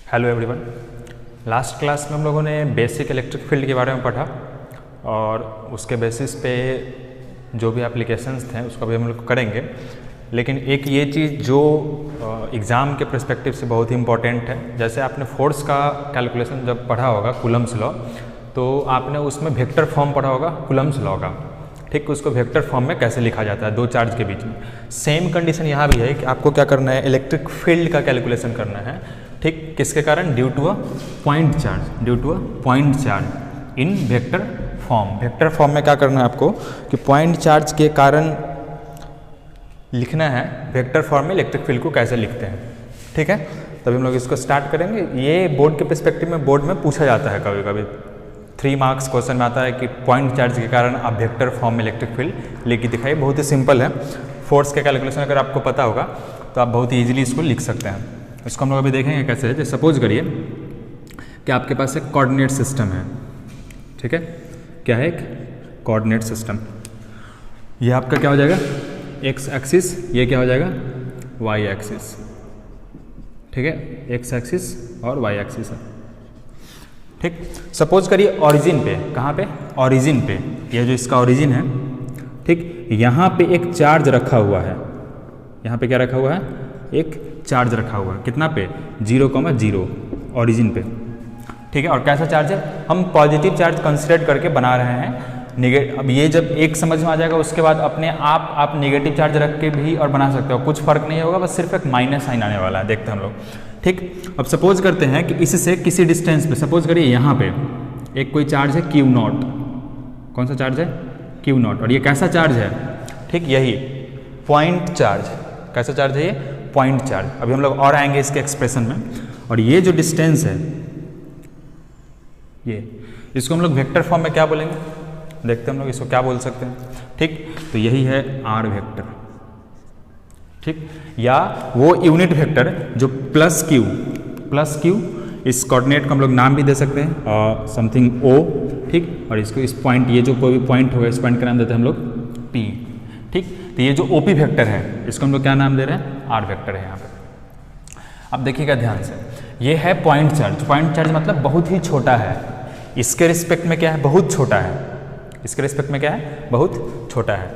Hello everyone. Last class में हम लोगों ने बेसिक इलेक्ट्रिक फील्ड के बारे में पढ़ा और उसके बेसिस पे जो भी एप्लीकेशंस थे उसको भी हम लोग करेंगे। लेकिन एक ये चीज़ जो एग्ज़ाम के पर्सपेक्टिव से बहुत ही इम्पॉर्टेंट है, जैसे आपने फोर्स का कैलकुलेशन जब पढ़ा होगा कूलम्स लॉ, तो आपने उसमें वेक्टर फॉर्म पढ़ा होगा कूलम्स लॉ का। ठीक, उसको वेक्टर फॉर्म में कैसे लिखा जाता है दो चार्ज के बीच में। सेम कंडीशन यहाँ भी है कि आपको क्या करना है, इलेक्ट्रिक फील्ड का कैलकुलेशन करना है। ठीक, किसके कारण? Due to a point charge, due to a point charge in vector form. Vector form में क्या करना है आपको कि पॉइंट चार्ज के कारण लिखना है वेक्टर फॉर्म में इलेक्ट्रिक फील्ड को कैसे लिखते हैं। ठीक है, तभी हम लोग इसको स्टार्ट करेंगे। ये बोर्ड के पर्सपेक्टिव में बोर्ड में पूछा जाता है कभी कभी 3 मार्क्स क्वेश्चन में आता है कि पॉइंट चार्ज के कारण आप वेक्टर फॉर्म में इलेक्ट्रिक फील्ड लेके दिखाइए। बहुत ही सिंपल है। फोर्स का कैलकुलेशन अगर आपको पता होगा तो आप बहुत ही ईजिली इसको लिख सकते हैं। इसको हम लोग अभी देखेंगे कैसे है। जैसे सपोज करिए कि आपके पास एक कोऑर्डिनेट सिस्टम है। ठीक है, क्या है? एक कोऑर्डिनेट सिस्टम। ये आपका क्या हो जाएगा? X axis. ये क्या हो जाएगा? Y axis. ठीक है, एक्स एक्सिस और वाई एक्सिस है। ठीक, सपोज करिए ओरिजिन पे, कहाँ पे? ओरिजिन पे, ये जो इसका ओरिजिन है, ठीक, यहाँ पे एक चार्ज रखा हुआ है। यहाँ पे क्या रखा हुआ है? एक चार्ज रखा हुआ है। कितना पे? 0,0 ओरिजिन पे। ठीक है, और कैसा चार्ज है? हम पॉजिटिव चार्ज कंसिडर करके बना रहे हैं। अब ये जब एक समझ में आ जाएगा उसके बाद अपने आप नेगेटिव चार्ज रख के भी और बना सकते हो, कुछ फर्क नहीं होगा, बस सिर्फ एक माइनस साइन आने वाला है। देखते हैं हम लोग। ठीक, अब सपोज करते हैं कि इससे किसी डिस्टेंस पे, सपोज करिए यहाँ पे एक कोई चार्ज है Q0। कौन सा चार्ज है? Q0। और ये कैसा चार्ज है? ठीक, यही पॉइंट चार्ज। कैसा चार्ज है ये? Point charge. अभी हम लोग और आएंगे इसके एक्सप्रेशन में। और ये जो डिस्टेंस है, ये इसको हम लोग वेक्टर फॉर्म में क्या बोलेंगे? देखते हैं हम लोग इसको क्या बोल सकते हैं। ठीक, तो यही है आर वेक्टर। ठीक, या वो यूनिट वेक्टर जो प्लस क्यू, इस कोऑर्डिनेट को हम लोग नाम भी दे सकते हैं समथिंग ओ। ठीक, और इसको इस पॉइंट, ये जो कोई भी पॉइंट होगा इस पॉइंट का नाम देते हैं हम लोग पी। ठीक, तो ये जो ओपी वेक्टर है इसको हम लोग क्या नाम दे रहे हैं? आर वेक्टर है यहाँ पे। अब देखिएगा ध्यान से, ये है पॉइंट चार्ज। पॉइंट चार्ज मतलब बहुत ही छोटा है। इसके रिस्पेक्ट में क्या है? बहुत छोटा है। इसके रिस्पेक्ट में क्या है? बहुत छोटा है।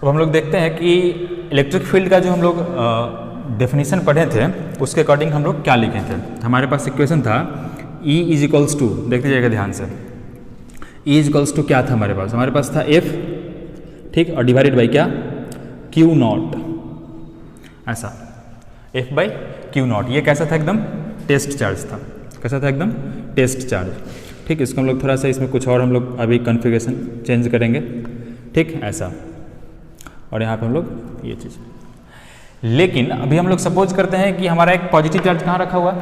अब हम लोग देखते हैं कि इलेक्ट्रिक फील्ड का जो हम लोग डेफिनेशन पढ़े थे उसके अकॉर्डिंग हम लोग क्या लिखे थे। हमारे पास इक्वेशन था E = देख लीजिएगा ध्यान से। E = क्या था हमारे पास? हमारे पास था F, ठीक, और डिवाइडेड बाई क्या? Q0। ऐसा F/Q0। ये कैसा था? एकदम टेस्ट चार्ज था। कैसा था? एकदम टेस्ट चार्ज। ठीक, इसको हम लोग थोड़ा सा इसमें कुछ और हम लोग अभी कॉन्फ़िगरेशन चेंज करेंगे। ठीक, ऐसा, और यहाँ पे हम लोग ये चीज़। लेकिन अभी हम लोग सपोज करते हैं कि हमारा एक पॉजिटिव चार्ज कहाँ रखा हुआ है?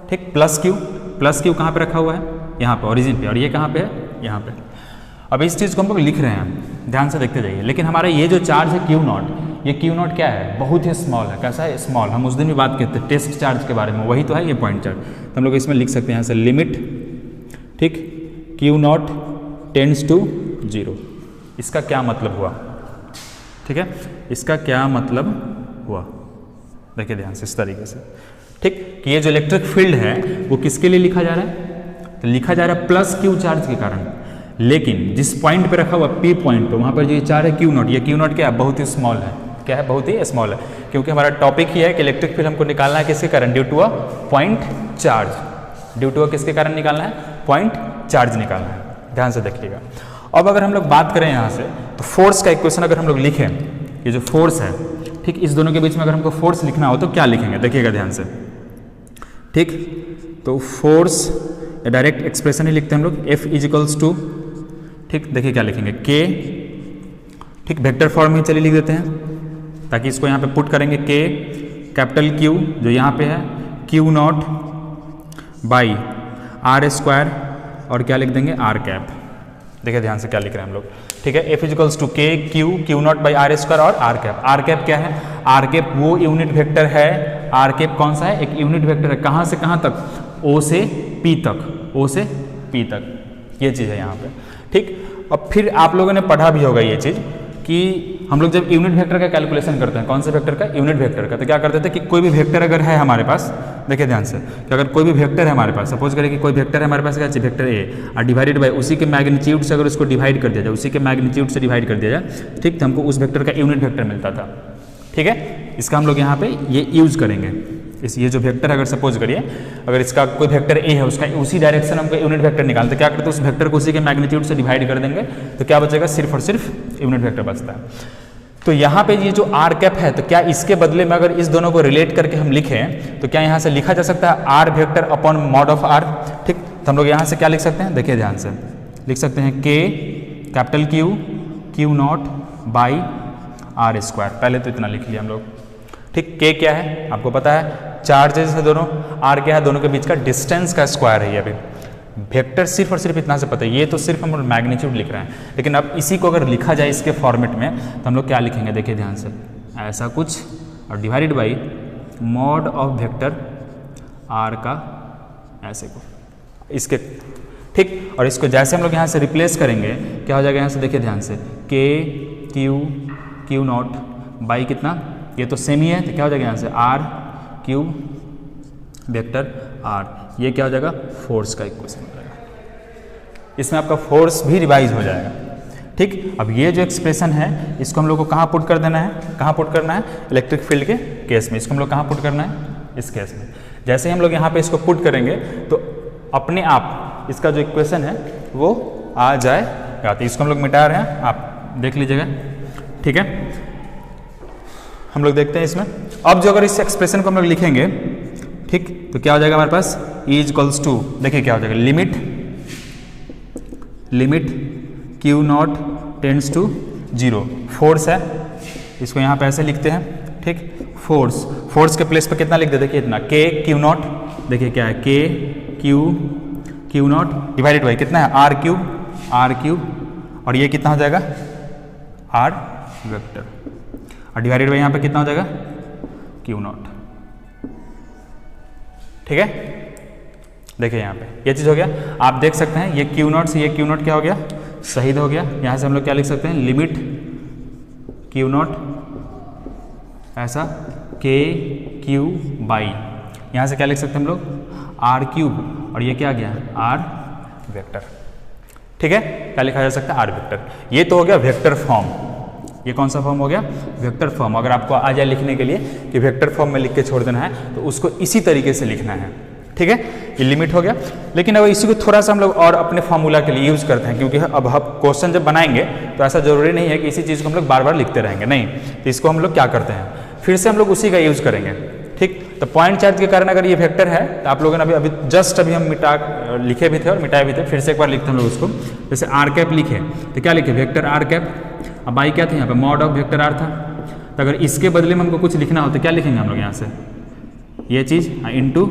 ठीक, प्लस क्यू कहाँ पे रखा हुआ है? यहाँ पे ओरिजिन पे। और ये कहाँ पे है? यहाँ पे। अब इस चीज़ को हम लोग लिख रहे हैं, ध्यान से देखते जाइए। लेकिन हमारा ये जो चार्ज है Q0, ये Q0 क्या है? बहुत ही स्मॉल है। कैसा है? स्मॉल। हम उस दिन भी बात करते थे टेस्ट चार्ज के बारे में, वही तो है ये पॉइंट चार्ज। तो हम लोग इसमें लिख सकते हैं यहाँ से लिमिट, ठीक, Q0 टेंड्स टू 0। इसका क्या मतलब हुआ? ठीक है, इसका क्या मतलब हुआ? देखिए ध्यान से इस तरीके से। ठीक, कि ये जो इलेक्ट्रिक फील्ड है वो किसके लिए लिखा जा रहा है? तो लिखा जा रहा है प्लस क्यू चार्ज के कारण। लेकिन जिस पॉइंट पे रखा हुआ P पॉइंट पे, वहाँ पर जो ये चार्ज है Q0, ये Q0 क्या है? बहुत ही स्मॉल है। क्या है? बहुत ही स्मॉल है। क्योंकि हमारा टॉपिक ही है कि इलेक्ट्रिक फील्ड हमको निकालना है किसके कारण? Due to a point charge. Due to a किसके कारण निकालना है? पॉइंट चार्ज निकालना है। ध्यान से देखिएगा। अब अगर हम लोग बात करें यहाँ से, तो फोर्स का इक्वेशन अगर हम लोग लिखें, ये जो फोर्स है, ठीक, इस दोनों के बीच में अगर हमको फोर्स लिखना हो तो क्या लिखेंगे? देखिएगा ध्यान से। ठीक, तो फोर्स डायरेक्ट एक्सप्रेशन ही लिखते हैं हम लोग, F = ठीक, देखिए क्या लिखेंगे? K। ठीक, वेक्टर फॉर्म में चलिए लिख देते हैं ताकि इसको यहाँ पे पुट करेंगे। K कैपिटल Q जो यहाँ पे है Q0 बाई R², और क्या लिख देंगे? R cap. देखिए ध्यान से क्या लिख रहे हैं हम लोग। ठीक है, F = K Q0 by R² और R कैप। R कैप क्या है? R कैप वो यूनिट वेक्टर है। R कैप कौन सा है? एक यूनिट वेक्टर है। कहाँ से कहाँ तक? O से P तक। O से P तक, ये चीज़ है यहाँ पे। ठीक, अब फिर आप लोगों ने पढ़ा भी होगा ये चीज़ कि हम लोग जब यूनिट वेक्टर का कैलकुलेशन करते हैं, कौन से वेक्टर का, यूनिट वेक्टर का, तो क्या करते थे कि कोई भी वेक्टर अगर है हमारे पास, देखिए ध्यान से, कि अगर कोई भी वेक्टर है हमारे पास, सपोज करें कि कोई वेक्टर है हमारे पास, क्या चाहिए, वेक्टर ए, और डिवाइडेड बाय उसी के मैग्नीट्यूड से अगर उसको डिवाइड कर दिया जाए, उसी के मैग्नीट्यूड से डिवाइड कर दिया जाए, ठीक, तो हमको उस वेक्टर का यूनिट वेक्टर मिलता था। ठीक है, इसका हम लोग यहाँ पे ये यूज करेंगे। ये जो वेक्टर अगर सपोज करिए, अगर इसका कोई वेक्टर ए है, उसका उसी डायरेक्शन हमको यूनिट वेक्टर निकालते, क्या करते हैं, उस वेक्टर को उसी के मैग्नीट्यूड से डिवाइड कर देंगे, तो क्या बचेगा, सिर्फ और सिर्फ यूनिट वेक्टर बचता है। तो यहाँ पे ये जो आर कैप है, तो क्या इसके बदले में अगर इस दोनों को रिलेट करके हम लिखें, तो क्या यहाँ से लिखा जा सकता है r vector upon mod of r. ठीक, तो हम लोग यहाँ से क्या लिख सकते हैं, देखिए ध्यान से, लिख सकते हैं k capital q q nought by r square. पहले तो इतना लिख लिया हम लोग। ठीक, के क्या है आपको पता है, चार्जेस है दोनों, आर क्या है, दोनों के बीच का डिस्टेंस का स्क्वायर है। ये अभी वेक्टर सिर्फ और सिर्फ इतना से पता है, ये तो सिर्फ हम लोग मैग्नीट्यूड लिख रहे हैं, लेकिन अब इसी को अगर लिखा जाए इसके फॉर्मेट में, तो हम लोग क्या लिखेंगे, देखिए ध्यान से, ऐसा कुछ, और divided by mod of vector r का ऐसे को, इसके। ठीक, और इसको जैसे हम लोग यहाँ से रिप्लेस करेंगे, क्या हो जाएगा यहाँ से, देखिए ध्यान से, k Q q nought by कितना, ये तो सेम ही है, तो क्या हो जाएगा यहाँ से आर क्यू वेक्टर आर, ये क्या हो जाएगा, फोर्स का इक्वेशन हो जाएगा। इसमें आपका फोर्स भी रिवाइज हो जाएगा। ठीक, अब ये जो एक्सप्रेशन है, इसको हम लोग को कहाँ पुट कर देना है, कहाँ पुट करना है, इलेक्ट्रिक फील्ड के केस में। इसको हम लोग कहाँ पुट करना है, इस केस में। जैसे ही हम लोग यहाँ पे इसको पुट करेंगे, तो अपने आप इसका जो इक्वेशन है वो आ जाएगा। तो इसको हम लोग मिटा रहे हैं, आप देख लीजिएगा। ठीक है, हम लोग देखते हैं इसमें। अब जो अगर इस एक्सप्रेशन को हम लोग लिखेंगे, ठीक, तो क्या हो जाएगा हमारे पास, E इक्वल्स टू, देखिए क्या हो जाएगा, limit q nought tends to 0, force है, इसको यहाँ पे ऐसे लिखते हैं। ठीक, फोर्स के प्लेस पे कितना लिख दे, देखिए इतना, के क्यू नॉट, देखिए क्या है, के क्यू नॉट डिवाइडेड बाई कितना है, आर क्यूब, और ये कितना हो जाएगा, आर वेक्टर, और डिवाइडेड बाई यहाँ पे कितना हो जाएगा, क्यू नॉट। ठीक है, देखिए यहाँ पे ये चीज़ हो गया। आप देख सकते हैं ये क्यू नॉट से ये क्यू नॉट क्या हो गया, शहीद हो गया। यहाँ से हम लोग क्या लिख सकते हैं, लिमिट क्यू नॉट ऐसा के क्यू बाई, यहाँ से क्या लिख सकते हैं हम लोग, आर क्यूब, और ये क्या आ गया, आर वेक्टर। ठीक है, क्या लिखा जा सकता है, आर वेक्टर। ये तो हो गया वेक्टर फॉर्म। ये कौन सा फॉर्म हो गया, वेक्टर फॉर्म। अगर आपको आ जाए लिखने के लिए कि वेक्टर फॉर्म में लिख के छोड़ देना है, तो उसको इसी तरीके से लिखना है। ठीक है, ये लिमिट हो गया। लेकिन अब इसी को थोड़ा सा हम लोग और अपने फॉर्मूला के लिए यूज़ करते हैं, क्योंकि अब हम क्वेश्चन जब बनाएंगे तो ऐसा जरूरी नहीं है कि इसी चीज़ को हम लोग बार बार लिखते रहेंगे, नहीं। तो इसको हम लोग क्या करते हैं, फिर से हम लोग उसी का यूज़ करेंगे। ठीक, तो पॉइंट चार्ज के कारण अगर ये वेक्टर है, तो आप लोगों ने अभी जस्ट अभी हम लिखे भी थे और मिटाए भी थे, फिर से एक बार लिखते हैं हम लोग उसको। जैसे आर कैप लिखे, तो क्या लिखे, वेक्टर आर कैप, अब बाई क्या था यहाँ पे, मॉड ऑफ वेक्टर आर था। तो अगर इसके बदले में हमको कुछ लिखना हो तो क्या लिखेंगे हम लोग यहाँ से, ये चीज़ इनटू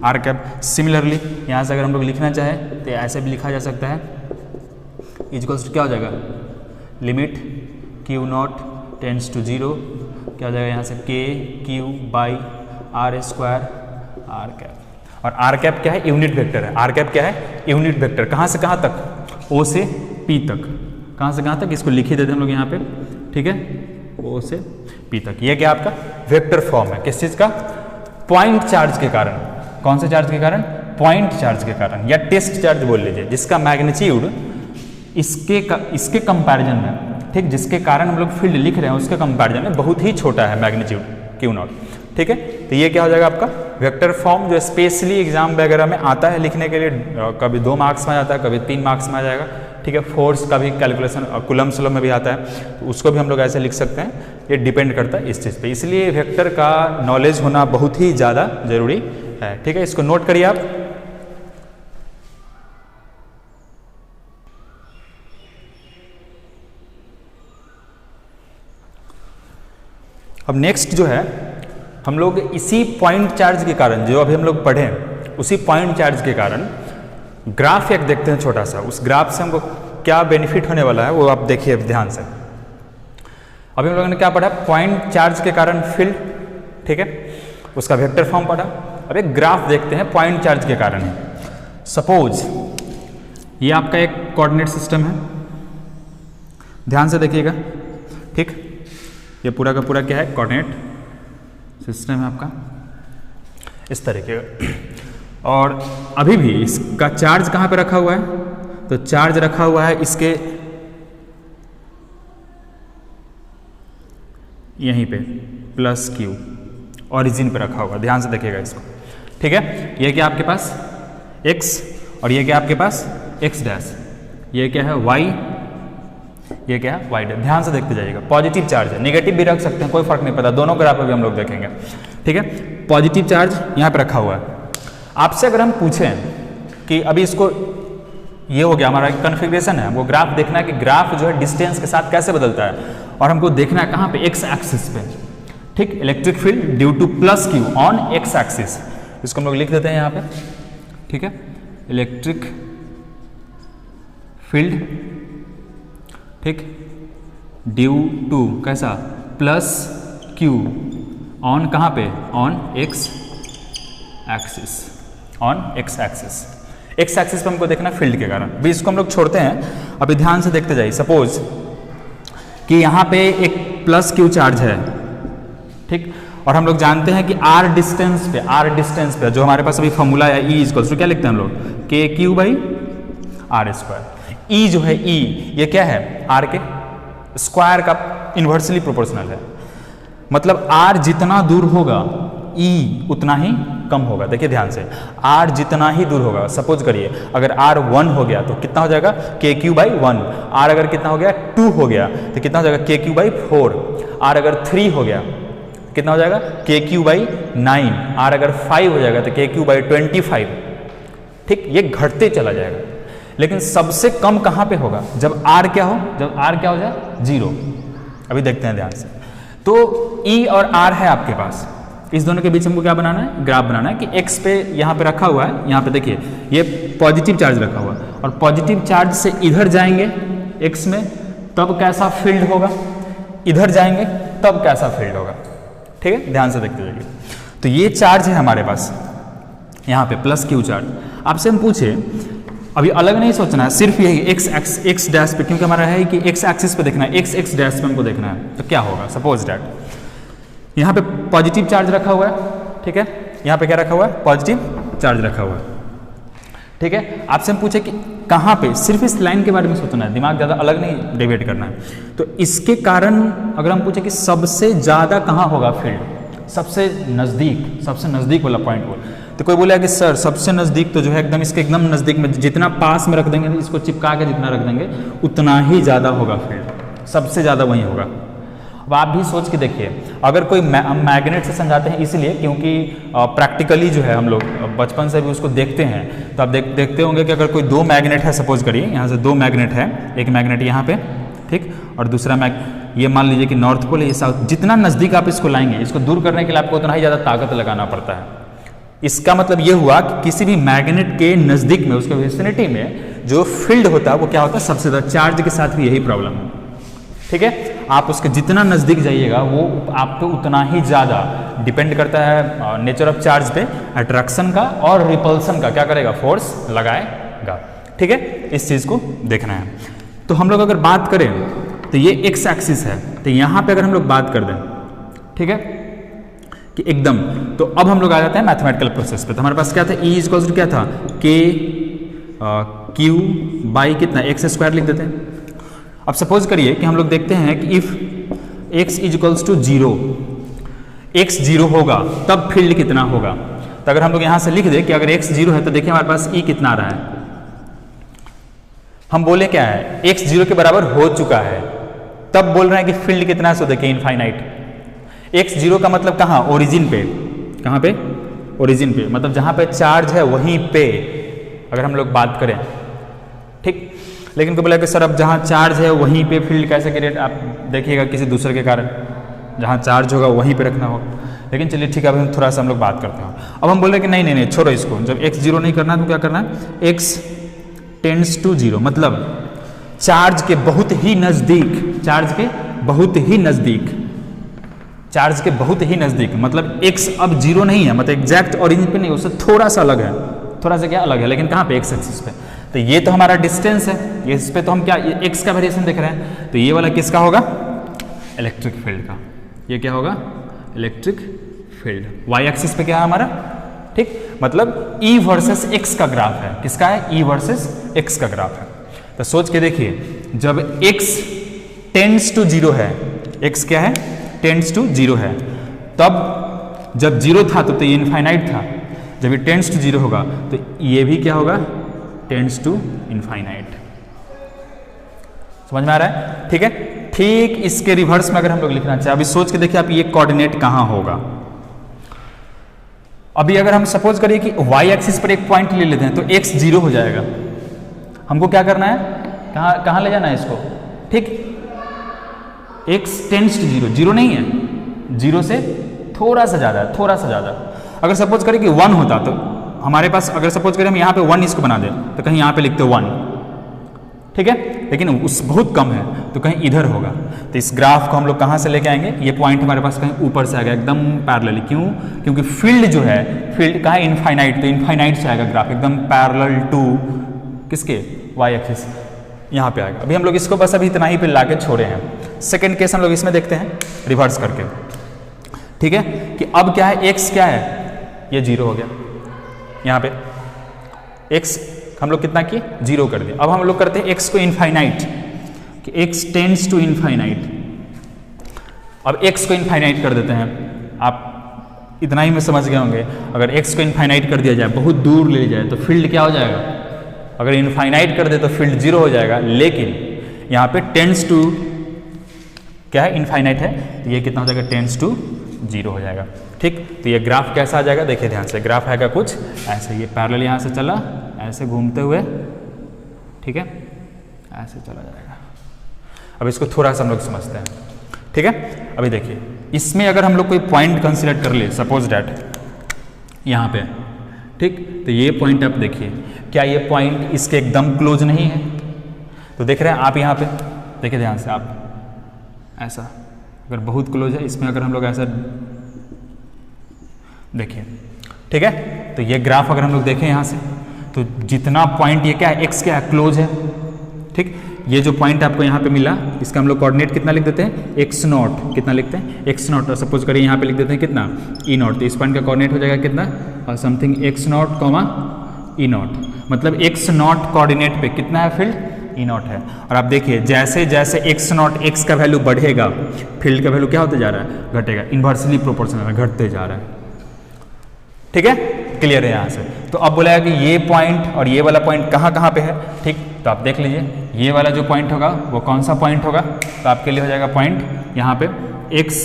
आर कैप। सिमिलरली यहाँ से अगर हम लोग लिखना चाहें तो ऐसे भी लिखा जा सकता है, इक्वल्स टू क्या हो जाएगा, limit q nought tends to 0, क्या हो जाएगा यहाँ से, k q by r square r cap. और आर कैप क्या है, यूनिट वेक्टर है। आर कैप क्या है, यूनिट वेक्टर। कहाँ से कहाँ तक, ओ से पी तक, कहाँ से कहाँ तक, इसको लिख ही देते हम लोग यहाँ पे। ठीक है, ओ से पी तक। ये क्या आपका वेक्टर फॉर्म है, किस चीज़ का, पॉइंट चार्ज के कारण। कौन से चार्ज के कारण, पॉइंट चार्ज के कारण, या टेस्ट चार्ज बोल लीजिए, जिसका मैग्नीट्यूड इसके कंपैरिजन में, ठीक, जिसके कारण हम लोग फील्ड लिख रहे हैं उसके कंपैरिजन में बहुत ही छोटा है मैग्नीट्यूड, क्यू नॉट। ठीक है, तो ये क्या हो जाएगा आपका वेक्टर फॉर्म, जो स्पेशली एग्जाम वगैरह में आता है लिखने के लिए। कभी 2 मार्क्स में आ जाता है, कभी 3 मार्क्स में आ जाएगा। ठीक है, फोर्स का भी कैलकुलेशन कूलम स्लॉ में भी आता है, तो उसको भी हम लोग ऐसे लिख सकते हैं। ये डिपेंड करता है इस चीज़ पे, इसलिए वेक्टर का नॉलेज होना बहुत ही ज़्यादा जरूरी है। ठीक है, इसको नोट करिए आप। अब नेक्स्ट जो है, हम लोग इसी पॉइंट चार्ज के कारण, जो अभी हम लोग पढ़े, उसी पॉइंट चार्ज के कारण ग्राफ एक देखते हैं छोटा सा। उस ग्राफ से हमको क्या बेनिफिट होने वाला है वो आप देखिए ध्यान से। अभी हम लोगों ने क्या पढ़ा, पॉइंट चार्ज के कारण फील्ड। ठीक है, उसका वेक्टर फॉर्म पढ़ा। अब एक ग्राफ देखते हैं पॉइंट चार्ज के कारण। सपोज ये आपका एक कोऑर्डिनेट सिस्टम है, ध्यान से देखिएगा। ठीक, ये पूरा का पूरा क्या है, कोऑर्डिनेट सिस्टम है आपका इस तरीके का। और अभी भी इसका चार्ज कहाँ पे रखा हुआ है, तो चार्ज रखा हुआ है इसके यहीं पे प्लस क्यू ओरिजिन पे रखा हुआ, ध्यान से देखिएगा इसको, ठीक है। ये क्या आपके पास x और ये क्या आपके पास x डैश, ये क्या है y, ये क्या है y डैश। ध्यान से देखते जाइएगा, पॉजिटिव चार्ज है, नेगेटिव भी रख सकते हैं, कोई फर्क नहीं पड़ता, दोनों ग्राफ में भी हम लोग देखेंगे, ठीक है। पॉजिटिव चार्ज यहाँ पे रखा हुआ है। आपसे अगर हम पूछें कि अभी इसको, ये हो गया हमारा कॉन्फ़िगरेशन है, हमको ग्राफ देखना है कि ग्राफ जो है डिस्टेंस के साथ कैसे बदलता है, और हमको देखना है कहाँ पे, एक्स एक्सिस पे, ठीक। Electric field due two plus Q on x axis, इसको हम लोग लिख देते हैं यहाँ पे, ठीक है। इलेक्ट्रिक फील्ड, ठीक, ड्यू टू कैसा, प्लस क्यू ऑन कहाँ पे, on x axis, on x axis. X axis पे हमको देखना फील्ड के कारण, भी इसको हम लोग छोड़ते हैं, अभी ध्यान से देखते जाइए। सपोज कि यहाँ पे एक प्लस क्यू चार्ज है, ठीक, और हम लोग जानते हैं कि आर डिस्टेंस पे जो हमारे पास अभी फॉर्मूला है ई इक्वल्स टू क्या लिखते हैं हम लोग, के क्यू बाई आर स्क्वायर। ई जो है ई, ये क्या है, आर के स्क्वायर का इन्वर्सली प्रोपोर्शनल है, मतलब आर जितना दूर होगा ई उतना ही कम होगा। देखिए ध्यान से, आर जितना ही दूर होगा, सपोज करिए अगर आर 1 हो गया तो कितना हो जाएगा, के क्यू बाई 1। आर अगर कितना हो गया, 2 हो गया तो कितना हो जाएगा, के क्यू बाई 4। आर अगर 3 हो गया कितना हो जाएगा, के क्यू बाई 9। आर अगर 5 हो जाएगा तो के क्यू बाई 25, ठीक। ये घटते चला जाएगा, लेकिन सबसे कम कहाँ पे होगा, जब आर क्या हो, जब आर क्या हो जाए, 0। अभी देखते हैं ध्यान से, तो ई और आर है आपके पास, इस दोनों के बीच हमको क्या बनाना है, ग्राफ बनाना है कि x पे यहाँ पे रखा हुआ है, यहाँ पे देखिए ये पॉजिटिव चार्ज रखा हुआ है, और पॉजिटिव चार्ज से इधर जाएंगे x में तब कैसा फील्ड होगा, इधर जाएंगे तब कैसा फील्ड होगा, ठीक है। ध्यान से देखते जाइए, तो ये चार्ज है हमारे पास यहाँ पे प्लस क्यू चार्ज। आपसे हम पूछे, अभी अलग नहीं सोचना है, सिर्फ यही एक्स डैश पे, क्योंकि हमारा है कि एक्स एक्सिस पे देखना है, एक्स डैश पे हमको देखना है, तो क्या होगा, सपोज डैट यहाँ पे पॉजिटिव चार्ज रखा हुआ है, ठीक है, यहाँ पे क्या रखा हुआ है, पॉजिटिव चार्ज रखा हुआ है, ठीक है। आपसे हम पूछे कि कहाँ पे, सिर्फ इस लाइन के बारे में सोचना है, दिमाग ज़्यादा अलग नहीं डिवेट करना है। तो इसके कारण अगर हम पूछे कि सबसे ज़्यादा कहाँ होगा फील्ड, सबसे नज़दीक वाला पॉइंट वो, तो कोई बोलेगा कि सर सबसे नज़दीक तो जो है एकदम इसके एकदम नज़दीक में, जितना पास में रख देंगे, इसको चिपका के जितना रख देंगे उतना ही ज़्यादा होगा फील्ड, सबसे ज़्यादा वही होगा। अब आप भी सोच के देखिए, अगर कोई मैग्नेट से समझाते हैं इसलिए क्योंकि प्रैक्टिकली जो है हम लोग बचपन से भी उसको देखते हैं, तो आप देखते होंगे कि अगर कोई 2 मैग्नेट है, सपोज करिए यहाँ से 2 मैग्नेट है, एक मैग्नेट यहाँ पे, ठीक, और दूसरा ये मान लीजिए कि नॉर्थ पोल, ये साउथ, जितना नज़दीक आप इसको लाएंगे, इसको दूर करने के लिए आपको उतना ही ज़्यादा ताकत लगाना पड़ता है। इसका मतलब ये हुआ कि किसी भी मैग्नेट के नज़दीक में, उसके विसिनिटी में जो फील्ड होता है वो क्या होता है, सबसे ज़्यादा। चार्ज के साथ भी यही प्रॉब्लम है, ठीक है। आप उसके जितना नज़दीक जाइएगा वो आप पे उतना ही ज़्यादा डिपेंड करता है नेचर ऑफ चार्ज पे, अट्रैक्शन का और रिपल्सन का, क्या करेगा, फोर्स लगाएगा, ठीक है। इस चीज़ को देखना है। तो हम लोग अगर बात करें तो ये एक्स एक्सिस है, तो यहाँ पे अगर हम लोग बात कर दें, ठीक है, कि एकदम, तो अब हम लोग आ जाते हैं मैथमेटिकल प्रोसेस पे। तो हमारे पास क्या था, ई इक्वल्स टू क्या था, के क्यू बाई कितना, एक्स स्क्वायर लिख देते हैं। अब सपोज करिए कि हम लोग देखते हैं कि if x is equals to 0, x 0 होगा तब फील्ड कितना होगा। तो अगर हम लोग यहाँ से लिख दें कि अगर x 0 है तो देखिए हमारे पास E कितना आ रहा है, हम बोले क्या है, x 0 के बराबर हो चुका है, तब बोल रहे हैं कि फील्ड कितना है, सो देखिए इनफाइनाइट। x 0 का मतलब कहाँ, ओरिजिन पे, कहाँ पे, ओरिजिन पे, मतलब जहाँ पे चार्ज है वहीं पे अगर हम लोग बात करें, ठीक। लेकिन को बोला कि सर अब जहाँ चार्ज है वहीं पे फील्ड कैसे क्रिएट, आप देखिएगा किसी दूसरे के कारण जहाँ चार्ज होगा वहीं पे रखना होगा। लेकिन चलिए ठीक है, अभी थोड़ा सा हम लोग बात करते हैं। अब हम बोले कि नहीं छोड़ो इसको, जब x 0 नहीं करना है तो क्या करना है, x टेंड्स टू 0, मतलब चार्ज के बहुत ही नज़दीक, चार्ज के बहुत ही नज़दीक, चार्ज के बहुत ही नज़दीक, मतलब x अब 0 नहीं है, मतलब एग्जैक्ट ओरिजिन पे नहीं, उससे थोड़ा सा अलग है, थोड़ा सा क्या अलग है, लेकिन कहाँ पे, x एक्सिस पे। तो ये तो हमारा डिस्टेंस है, इस पे तो हम क्या x का वेरिएशन देख रहे हैं, तो ये वाला किसका होगा, इलेक्ट्रिक फील्ड का। ये क्या होगा, इलेक्ट्रिक फील्ड। वाई एक्सिस पे क्या है हमारा, ठीक, मतलब E वर्सेस X का ग्राफ है। किसका है, E वर्सेस X का ग्राफ है। तो सोच के देखिए, जब X टेंड्स टू 0 है, X क्या है, टेंड्स टू 0 है, तब जब 0 था तो ये इनफाइनाइट था, जब ये टेंड्स टू 0 होगा तो ये भी क्या होगा, टेंड्स टू इनफाइनाइट। समझ में आ रहा है, ठीक है। ठीक इसके रिवर्स में अगर हम लोग लिखना चाहें, अभी सोच के देखिए आप ये कोऑर्डिनेट कहां होगा। अभी अगर हम सपोज करिए कि y एक्सिस पर एक पॉइंट ले लेते हैं तो x 0 हो जाएगा। हमको क्या करना है, कहां ले जाना है इसको, ठीक, x टेंड्स टू 0, 0 नहीं है, 0 से थोड़ा सा ज्यादा है, थोड़ा सा ज्यादा। अगर सपोज करें कि 1 होता तो हमारे पास, अगर सपोज करें हम यहाँ पे 1 इसको बना दें तो कहीं यहाँ पे लिखते 1, ठीक है, लेकिन उस बहुत कम है तो कहीं इधर होगा। तो इस ग्राफ को हम लोग कहाँ से लेके आएंगे, ये पॉइंट हमारे पास कहीं ऊपर से आ गया, एकदम पैरेलल। क्यों, क्योंकि फील्ड जो है, फील्ड कहाँ है, इनफाइनाइट, तो इनफाइनाइट से आएगा ग्राफ एकदम पैरेलल टू किसके, वाई एक्सिस, यहाँ पे आएगा। अभी हम लोग इसको बस अभी इतना ही पे ला के छोड़े हैं। सेकेंड केस हम लोग इसमें देखते हैं रिवर्स करके, ठीक है, कि अब क्या है, x क्या है, ये 0 हो गया, यहाँ पे x हम लोग कितना किए, 0 कर दिया। अब हम लोग करते हैं x को इनफाइनाइट, कि x टेंड्स टू इनफाइनाइट। अब x को इनफाइनाइट कर देते हैं, आप इतना ही में समझ गए होंगे। अगर x को इनफाइनाइट कर दिया जाए, बहुत दूर ले जाए तो फील्ड क्या हो जाएगा, अगर इनफाइनाइट कर दे तो फील्ड 0 हो जाएगा, लेकिन यहाँ पे टेंड्स टू क्या है, इनफाइनाइट है, तो ये कितना हो जाएगा, टेंड्स टू 0 हो जाएगा, ठीक। तो ये ग्राफ कैसा आ जाएगा, देखिए ध्यान से, ग्राफ आएगा कुछ ऐसे, ये पैरेलल यहाँ से चला, ऐसे घूमते हुए, ठीक है, ऐसे चला जाएगा। अब इसको थोड़ा सा हम लोग समझते हैं, ठीक है। अभी देखिए, इसमें अगर हम लोग कोई पॉइंट कंसीडर कर ले, सपोज डैट यहाँ पे, ठीक, तो ये पॉइंट आप देखिए, क्या ये पॉइंट इसके एकदम क्लोज नहीं है, तो देख रहे हैं आप यहाँ पे, देखिए ध्यान से आप, ऐसा अगर बहुत क्लोज है, इसमें अगर हम लोग ऐसा देखिए, ठीक है, तो ये ग्राफ अगर हम लोग देखें यहाँ से, तो जितना पॉइंट ये क्या है, x क्या है, क्लोज है, ठीक। ये जो पॉइंट आपको यहाँ पे मिला, इसका हम लोग कोऑर्डिनेट कितना लिख देते हैं, x0, कितना लिखते हैं, x0, और सपोज करिए यहाँ पे लिख देते हैं कितना, e0, तो इस पॉइंट का कोऑर्डिनेट हो जाएगा कितना, और समथिंग x0, e0, मतलब x0 कोऑर्डिनेट पे कितना है फील्ड, E0 है। और आप देखिए, जैसे जैसे x0, x का वैल्यू बढ़ेगा, फील्ड का वैल्यू क्या होते जा रहा है, घटेगा, इन्वर्सली प्रोपोर्शनल घटते जा रहा है, ठीक है, क्लियर है यहाँ से। तो अब बोला है कि ये पॉइंट और ये वाला पॉइंट कहाँ कहाँ पे है, ठीक, तो आप देख लीजिए, ये वाला जो पॉइंट होगा वो कौन सा पॉइंट होगा, तो आपके लिए हो जाएगा पॉइंट यहाँ पे x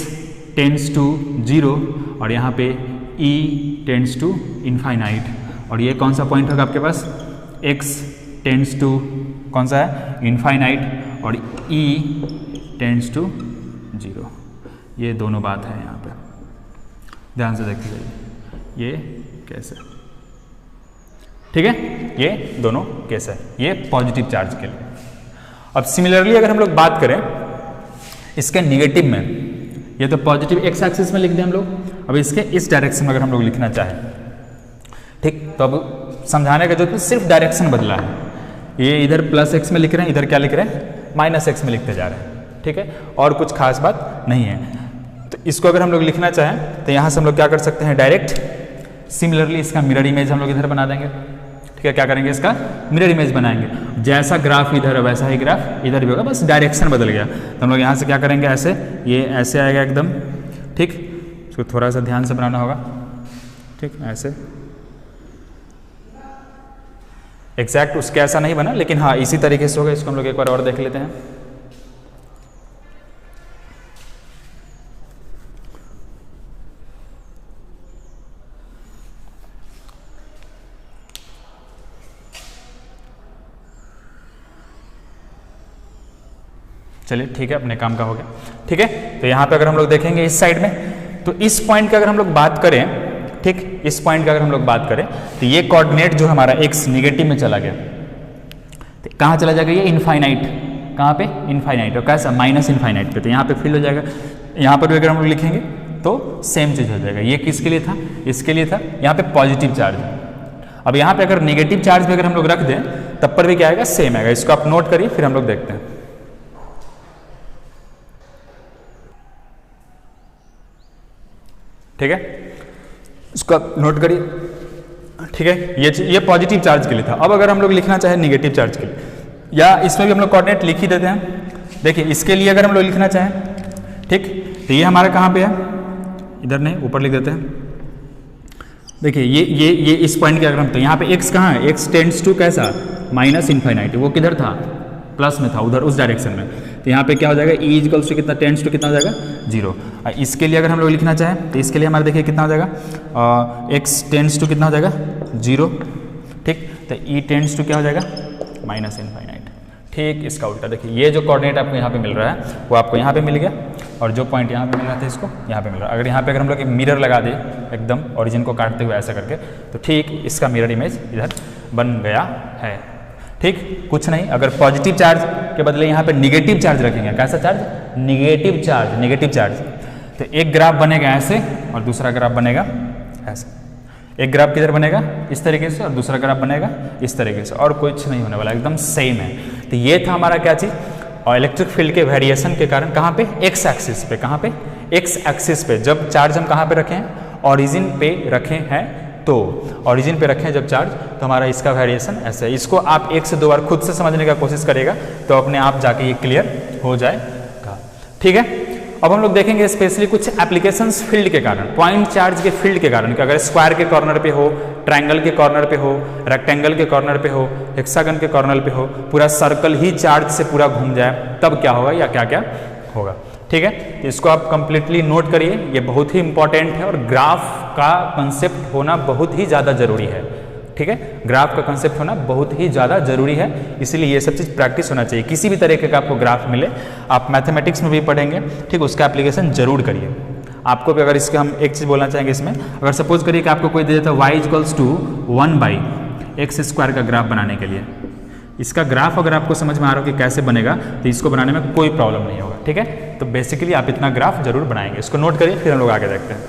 टेंड्स टू 0 और यहाँ पे E टेंड्स टू इनफाइनाइट, और ये कौन सा पॉइंट होगा आपके पास, x टेंड्स टू कौन सा है, इनफाइनाइट, और E टेंड्स टू 0। ये दोनों बात है यहाँ पे, ध्यान से देखते जाइए, ये कैसे, ठीक है, ये दोनों केस है, ये पॉजिटिव चार्ज के लिए। अब सिमिलरली अगर हम लोग बात करें इसके निगेटिव में, ये तो पॉजिटिव एक्स एक्सिस में लिख दें हम लोग, अब इसके इस डायरेक्शन में अगर हम लोग लिखना चाहें, ठीक, तो अब समझाने का जो सिर्फ डायरेक्शन बदला है, ये इधर प्लस एक्स में लिख रहे हैं, इधर क्या लिख रहे हैं, माइनस एक्स में लिखते जा रहे हैं, ठीक है, और कुछ खास बात नहीं है। तो इसको अगर हम लोग लिखना चाहें तो यहाँ से हम लोग क्या कर सकते हैं, डायरेक्ट सिमिलरली इसका मिरर इमेज हम लोग इधर बना देंगे, ठीक है, क्या करेंगे, इसका मिरर इमेज बनाएंगे, जैसा ग्राफ इधर है वैसा ही ग्राफ इधर भी होगा, बस डायरेक्शन बदल गया। तो हम लोग यहाँ से क्या करेंगे, ऐसे, ये ऐसे आएगा एकदम, ठीक, इसको थोड़ा सा ध्यान से बनाना होगा, ठीक, ऐसे एग्जैक्ट उसके ऐसा नहीं बना, लेकिन हाँ इसी तरीके से होगा। इसको हम लोग एक बार और देख लेते हैं, चलिए ठीक है, अपने काम का हो गया, ठीक है। तो यहाँ पे अगर हम लोग देखेंगे इस साइड में, तो इस पॉइंट की अगर हम लोग बात करें, ठीक, इस पॉइंट की अगर हम लोग बात करें तो ये कोऑर्डिनेट जो हमारा x निगेटिव में चला गया, तो कहाँ चला जाएगा, ये इनफाइनाइट, कहाँ पे, इनफाइनाइट, और कैसा, माइनस इनफाइनाइट पे, तो यहाँ पे फिल हो जाएगा। यहाँ पर भी अगर हम लोग लिखेंगे तो सेम चीज़ हो जाएगा, ये किसके लिए था, इसके लिए था, यहाँ पे पॉजिटिव चार्ज। अब यहाँ पे अगर निगेटिव चार्ज भी अगर हम लोग रख दें तब पर भी क्या आएगा, सेम आएगा। इसको आप नोट करिए, फिर हम लोग देखते हैं। ठीक है, इसको आप नोट करिए। ठीक है, ये पॉजिटिव चार्ज के लिए था। अब अगर हम लोग लिखना चाहें निगेटिव चार्ज के लिए, या इसमें भी हम लोग कोऑर्डिनेट लिख ही देते हैं। देखिए इसके लिए अगर हम लोग लिखना चाहें, ठीक, तो ये हमारा कहाँ पे है, इधर नहीं ऊपर लिख देते हैं। देखिए ये इस पॉइंट के अगर हम, तो यहाँ पे x कहाँ है, x टेंड्स टू कैसा, माइनस इन्फाइनाइट, वो किधर था, प्लस में था, उधर उस डायरेक्शन में। तो यहाँ पे क्या हो जाएगा, e इक्वल्स टू कितना, टेंड्स टू कितना हो जाएगा, 0। इसके लिए अगर हम लोग लिखना चाहें तो इसके लिए हमारा देखिए कितना हो जाएगा, x टेंड्स टू कितना हो जाएगा, 0। ठीक, तो e टेंड्स टू क्या हो जाएगा, माइनस इन्फाइनाइट। ठीक, इसका उल्टा देखिए, ये जो कोऑर्डिनेट आपको यहाँ पे मिल रहा है वो आपको यहाँ पे मिल गया, और जो पॉइंट यहाँ पे मिल रहा था इसको यहाँ पे मिल रहा है। अगर यहाँ पे अगर हम लोग एक मिरर लगा दें एकदम ओरिजिन को काटते हुए ऐसा करके, तो ठीक इसका मिरर इमेज इधर बन गया है। ठीक, कुछ नहीं, अगर पॉजिटिव चार्ज के बदले यहाँ पे निगेटिव चार्ज रखेंगे, कैसा charge, negative charge, negative charge, तो एक ग्राफ बनेगा ऐसे और दूसरा ग्राफ बनेगा ऐसे। एक ग्राफ किधर बनेगा, इस तरीके से, और दूसरा ग्राफ बनेगा इस तरीके से, और कुछ नहीं होने वाला, एकदम सेम है। तो ये था हमारा क्या चीज़, और इलेक्ट्रिक फील्ड के वेरिएशन के कारण कहाँ पे, एक्स एक्सिस पे, कहाँ पे, एक्स एक्सिस पे। जब चार्ज हम कहाँ पे रखे हैं, ओरिजिन पे रखे हैं, तो ओरिजिन पे रखें जब चार्ज, तो हमारा इसका वेरिएशन ऐसे है। इसको आप एक से दो बार खुद से समझने का कोशिश करेगा तो अपने आप जाके ये क्लियर हो जाएगा। ठीक है, अब हम लोग देखेंगे स्पेशली कुछ एप्लीकेशंस फील्ड के कारण, पॉइंट चार्ज के फील्ड के कारण, कि अगर स्क्वायर के कॉर्नर पे हो, ट्रायंगल के कॉर्नर पे हो, रेक्टेंगल के कॉर्नर पे हो, हेक्सागन के कॉर्नर पे हो, पूरा सर्कल ही चार्ज से पूरा घूम जाए, तब क्या होगा या क्या क्या होगा। ठीक है, तो इसको आप कंप्लीटली नोट करिए, ये बहुत ही इंपॉर्टेंट है, और ग्राफ का कंसेप्ट होना बहुत ही ज़्यादा जरूरी है। ठीक है, ग्राफ का कंसेप्ट होना बहुत ही ज़्यादा जरूरी है, इसीलिए ये सब चीज़ प्रैक्टिस होना चाहिए। किसी भी तरीके का आपको ग्राफ मिले, आप मैथमेटिक्स में भी पढ़ेंगे, ठीक, उसका एप्लीकेशन जरूर करिए। आपको भी अगर इसके हम एक चीज़ बोलना चाहेंगे इसमें, अगर सपोज करिए कि आपको कोई दे देता है y इक्वल्स टू 1/x² का ग्राफ बनाने के लिए, इसका ग्राफ अगर आपको समझ में आ रहा हो कि कैसे बनेगा, तो इसको बनाने में कोई प्रॉब्लम नहीं होगा। ठीक है, तो बेसिकली आप इतना ग्राफ जरूर बनाएंगे, इसको नोट करिए, फिर हम लोग आगे देखते हैं।